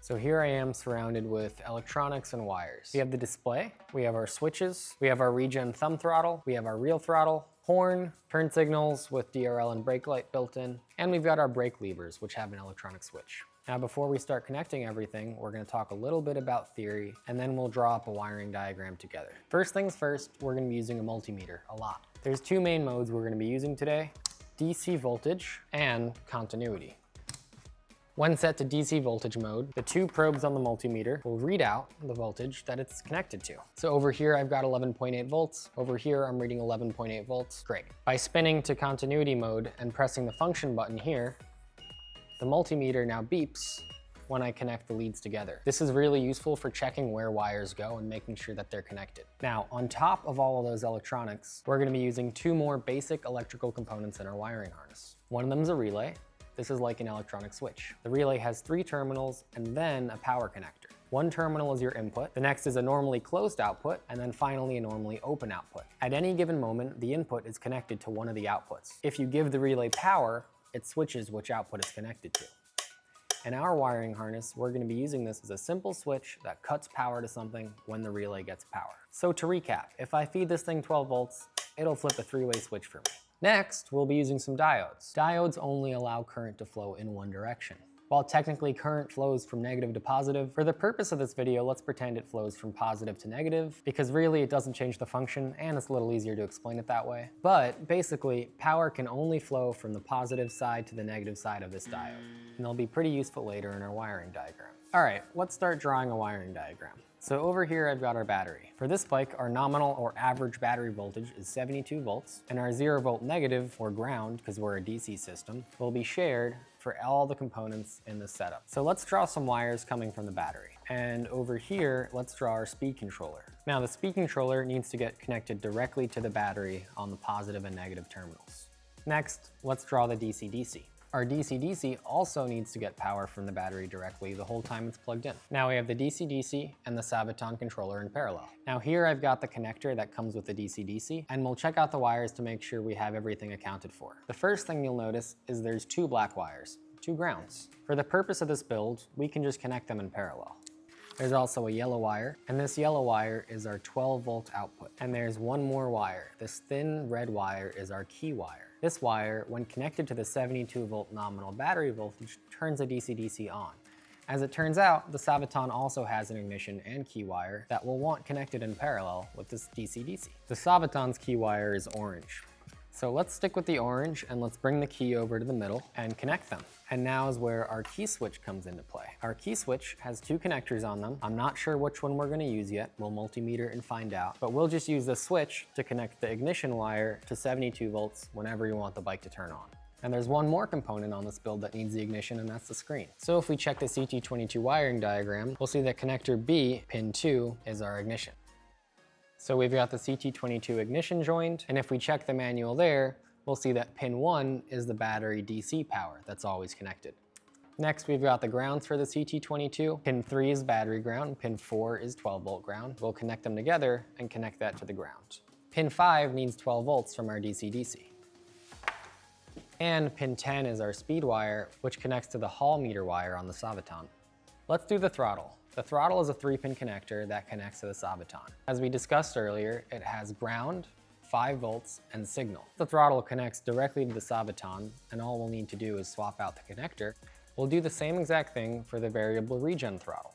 So here I am surrounded with electronics and wires. We have the display, we have our switches, we have our regen thumb throttle, we have our real throttle, horn, turn signals with DRL and brake light built in, and we've got our brake levers, which have an electronic switch. Now, before we start connecting everything, we're gonna talk a little bit about theory, and then we'll draw up a wiring diagram together. First things first, we're gonna be using a multimeter a lot. There's two main modes we're gonna be using today: DC voltage and continuity. When set to DC voltage mode, the two probes on the multimeter will read out the voltage that it's connected to. So over here, I've got 11.8 volts. Over here, I'm reading 11.8 volts. Great. By spinning to continuity mode and pressing the function button here, the multimeter now beeps when I connect the leads together. This is really useful for checking where wires go and making sure that they're connected. Now, on top of all of those electronics, we're gonna be using two more basic electrical components in our wiring harness. One of them is a relay. This is like an electronic switch. The relay has 3 terminals and then a power connector. One terminal is your input, the next is a normally closed output, and then finally a normally open output. At any given moment, the input is connected to one of the outputs. If you give the relay power, it switches which output it's connected to. In our wiring harness, we're gonna be using this as a simple switch that cuts power to something when the relay gets power. So to recap, if I feed this thing 12 volts, it'll flip a 3-way switch for me. Next, we'll be using some diodes. Diodes only allow current to flow in one direction. While technically current flows from negative to positive, for the purpose of this video, let's pretend it flows from positive to negative, because really it doesn't change the function and it's a little easier to explain it that way. But basically, power can only flow from the positive side to the negative side of this diode, and they'll be pretty useful later in our wiring diagram. All right, let's start drawing a wiring diagram. So over here, I've got our battery. For this bike, our nominal or average battery voltage is 72 volts, and our 0 volt negative, or ground, because we're a DC system, will be shared for all the components in this setup. So let's draw some wires coming from the battery. And over here, let's draw our speed controller. Now the speed controller needs to get connected directly to the battery on the positive and negative terminals. Next, let's draw the DC-DC. Our DC-DC also needs to get power from the battery directly the whole time it's plugged in. Now we have the DC-DC and the Saviton controller in parallel. Now here I've got the connector that comes with the DC-DC, and we'll check out the wires to make sure we have everything accounted for. The first thing you'll notice is there's 2 black wires, 2 grounds. For the purpose of this build, we can just connect them in parallel. There's also a yellow wire, and this yellow wire is our 12 volt output. And there's one more wire. This thin red wire is our key wire. This wire, when connected to the 72 volt nominal battery voltage, turns the DC-DC on. As it turns out, the Saviton also has an ignition and key wire that we'll want connected in parallel with this DC-DC. The Saviton's key wire is orange. So let's stick with the orange and let's bring the key over to the middle and connect them. And now is where our key switch comes into play. Our key switch has 2 connectors on them. I'm not sure which one we're gonna use yet. We'll multimeter and find out, but we'll just use the switch to connect the ignition wire to 72 volts whenever you want the bike to turn on. And there's one more component on this build that needs the ignition, and that's the screen. So if we check the CT22 wiring diagram, we'll see that connector B, pin 2, is our ignition. So we've got the CT22 ignition joined, and if we check the manual there, we'll see that pin 1 is the battery DC power that's always connected. Next, we've got the grounds for the CT22. Pin 3 is battery ground, pin 4 is 12 volt ground. We'll connect them together and connect that to the ground. Pin 5 needs 12 volts from our DC-DC. And pin 10 is our speed wire, which connects to the Hall meter wire on the Saviton. Let's do the throttle. The throttle is a 3-pin connector that connects to the Saviton. As we discussed earlier, it has ground, 5 volts, and signal. The throttle connects directly to the Saviton, and all we'll need to do is swap out the connector. We'll do the same exact thing for the variable regen throttle.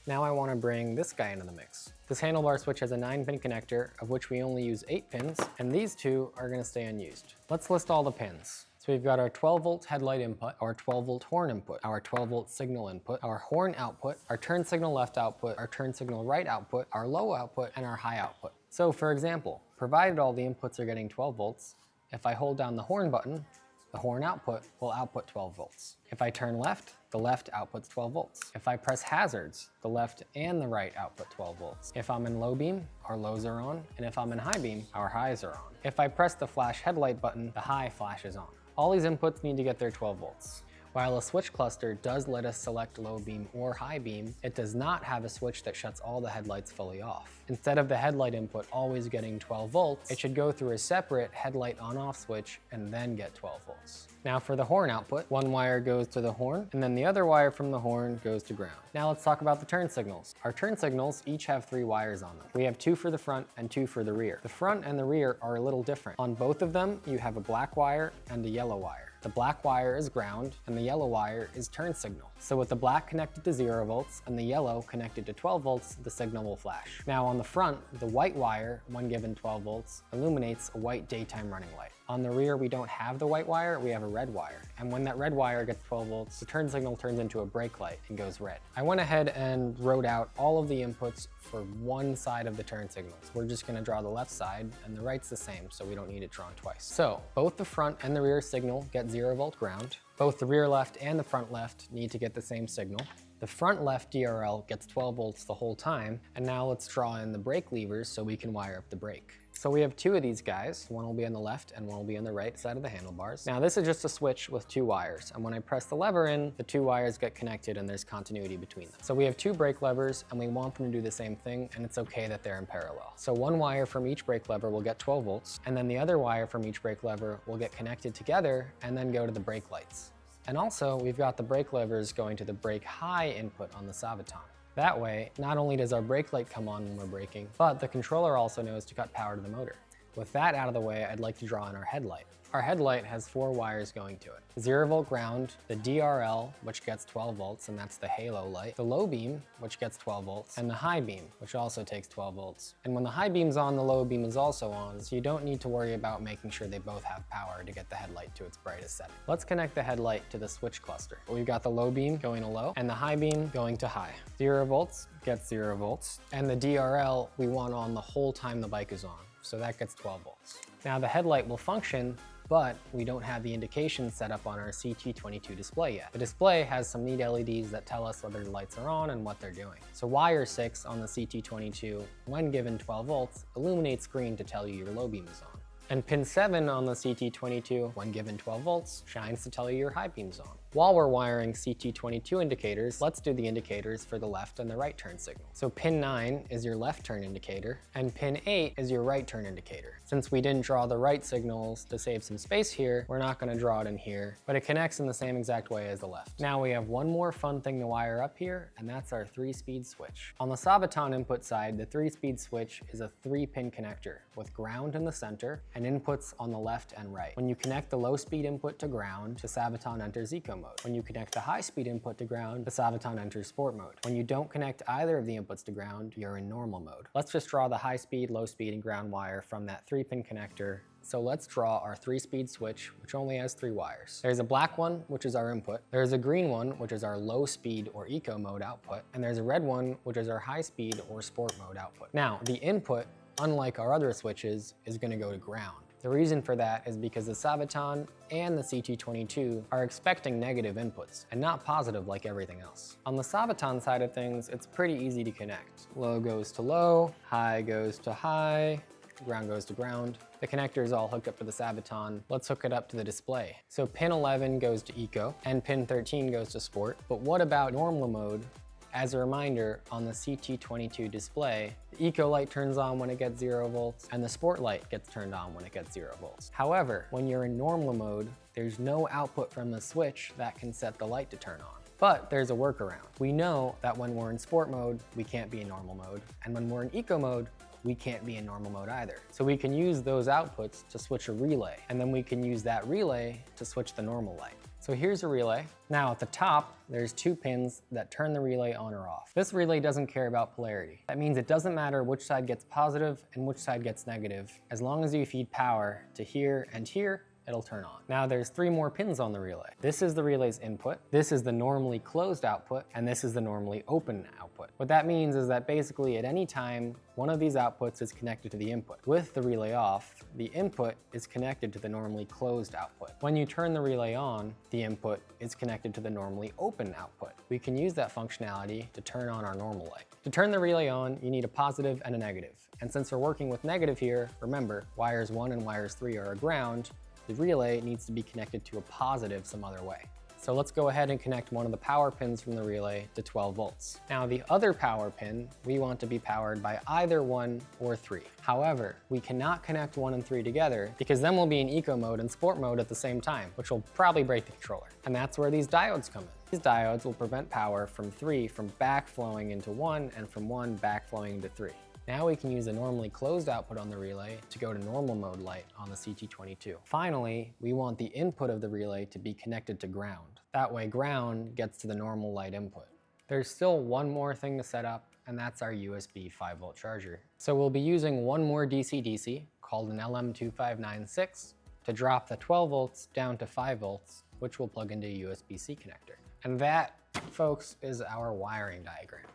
Now I want to bring this guy into the mix. This handlebar switch has a 9-pin connector, of which we only use 8 pins, and these 2 are going to stay unused. Let's list all the pins. So we've got our 12 volt headlight input, our 12 volt horn input, our 12 volt signal input, our horn output, our turn signal left output, our turn signal right output, our low output, and our high output. So for example, provided all the inputs are getting 12 volts, if I hold down the horn button, the horn output will output 12 volts. If I turn left, the left outputs 12 volts. If I press hazards, the left and the right output 12 volts. If I'm in low beam, our lows are on, and if I'm in high beam, our highs are on. If I press the flash headlight button, the high flashes on. All these inputs need to get their 12 volts. While a switch cluster does let us select low beam or high beam, it does not have a switch that shuts all the headlights fully off. Instead of the headlight input always getting 12 volts, it should go through a separate headlight on-off switch and then get 12 volts. Now for the horn output, one wire goes to the horn and then the other wire from the horn goes to ground. Now let's talk about the turn signals. Our turn signals each have 3 wires on them. We have 2 for the front and 2 for the rear. The front and the rear are a little different. On both of them, you have a black wire and a yellow wire. The black wire is ground and the yellow wire is turn signal. So with the black connected to 0 volts and the yellow connected to 12 volts, the signal will flash. Now on the front, the white wire, when given 12 volts, illuminates a white daytime running light. On the rear, we don't have the white wire, we have a red wire. And when that red wire gets 12 volts, the turn signal turns into a brake light and goes red. I went ahead and wrote out all of the inputs for one side of the turn signals. We're just gonna draw the left side and the right's the same, so we don't need it drawn twice. So both the front and the rear signal get 0 volt ground. Both the rear left and the front left need to get the same signal. The front left DRL gets 12 volts the whole time. And now let's draw in the brake levers so we can wire up the brake. So we have 2 of these guys. One will be on the left and one will be on the right side of the handlebars. Now this is just a switch with 2 wires. And when I press the lever in, the 2 wires get connected and there's continuity between them. So we have 2 brake levers and we want them to do the same thing, and it's okay that they're in parallel. So one wire from each brake lever will get 12 volts and then the other wire from each brake lever will get connected together and then go to the brake lights. And also we've got the brake levers going to the brake high input on the Sabaton. That way, not only does our brake light come on when we're braking, but the controller also knows to cut power to the motor. With that out of the way, I'd like to draw in our headlight. Our headlight has 4 wires going to it. 0 volt ground, the DRL, which gets 12 volts, and that's the halo light, the low beam, which gets 12 volts, and the high beam, which also takes 12 volts. And when the high beam's on, the low beam is also on, so you don't need to worry about making sure they both have power to get the headlight to its brightest setting. Let's connect the headlight to the switch cluster. We've got the low beam going to low, and the high beam going to high. 0 volts gets 0 volts, and the DRL we want on the whole time the bike is on, so that gets 12 volts. Now the headlight will function, but we don't have the indications set up on our CT22 display yet. The display has some neat LEDs that tell us whether the lights are on and what they're doing. So wire 6 on the CT22, when given 12 volts, illuminates green to tell you your low beam is on. And pin 7 on the CT22, when given 12 volts, shines to tell you your high beam's on. While we're wiring CT22 indicators, let's do the indicators for the left and the right turn signal. So pin 9 is your left turn indicator, and pin 8 is your right turn indicator. Since we didn't draw the right signals to save some space here, we're not gonna draw it in here, but it connects in the same exact way as the left. Now we have one more fun thing to wire up here, and that's our 3-speed switch. On the Sabaton input side, the 3-speed switch is a 3-pin connector with ground in the center and inputs on the left and right. When you connect the low-speed input to ground, the Sabaton enters eco mode. When you connect the high-speed input to ground, the Sabaton enters sport mode. When you don't connect either of the inputs to ground, you're in normal mode. Let's just draw the high-speed, low-speed, and ground wire from that 3-pin connector. So let's draw our 3-speed switch, which only has 3 wires. There's a black one, which is our input. There's a green one, which is our low-speed or eco mode output. And there's a red one, which is our high-speed or sport mode output. Now, the input, unlike our other switches, is gonna go to ground. The reason for that is because the Sabaton and the CT22 are expecting negative inputs and not positive like everything else. On the Sabaton side of things, it's pretty easy to connect. Low goes to low, high goes to high, ground goes to ground. The connector is all hooked up to the Sabaton. Let's hook it up to the display. So pin 11 goes to eco and pin 13 goes to sport. But what about normal mode? As a reminder, on the CT22 display, the eco light turns on when it gets 0 volts and the sport light gets turned on when it gets 0 volts. However, when you're in normal mode, there's no output from the switch that can set the light to turn on. But there's a workaround. We know that when we're in sport mode, we can't be in normal mode. And when we're in eco mode, we can't be in normal mode either. So we can use those outputs to switch a relay, and then we can use that relay to switch the normal light. So here's a relay. Now at the top, there's 2 pins that turn the relay on or off. This relay doesn't care about polarity. That means it doesn't matter which side gets positive and which side gets negative. As long as you feed power to here and here, it'll turn on. Now there's 3 more pins on the relay. This is the relay's input, this is the normally closed output, and this is the normally open output. What that means is that basically at any time, one of these outputs is connected to the input. With the relay off, the input is connected to the normally closed output. When you turn the relay on, the input is connected to the normally open output. We can use that functionality to turn on our normal light. To turn the relay on, you need a positive and a negative. And since we're working with negative here, remember, wires 1 and wires 3 are a ground, the relay needs to be connected to a positive some other way. So let's go ahead and connect one of the power pins from the relay to 12 volts. Now the other power pin, we want to be powered by either 1 or 3. However, we cannot connect 1 and 3 together because then we'll be in eco mode and sport mode at the same time, which will probably break the controller. And that's where these diodes come in. These diodes will prevent power from 3 from backflowing into 1 and from 1 backflowing into 3. Now we can use the normally closed output on the relay to go to normal mode light on the CT22. Finally, we want the input of the relay to be connected to ground. That way ground gets to the normal light input. There's still one more thing to set up, and that's our USB 5-volt charger. So we'll be using one more DC-DC called an LM2596 to drop the 12 volts down to 5 volts, which will plug into a USB-C connector. And that, folks, is our wiring diagram.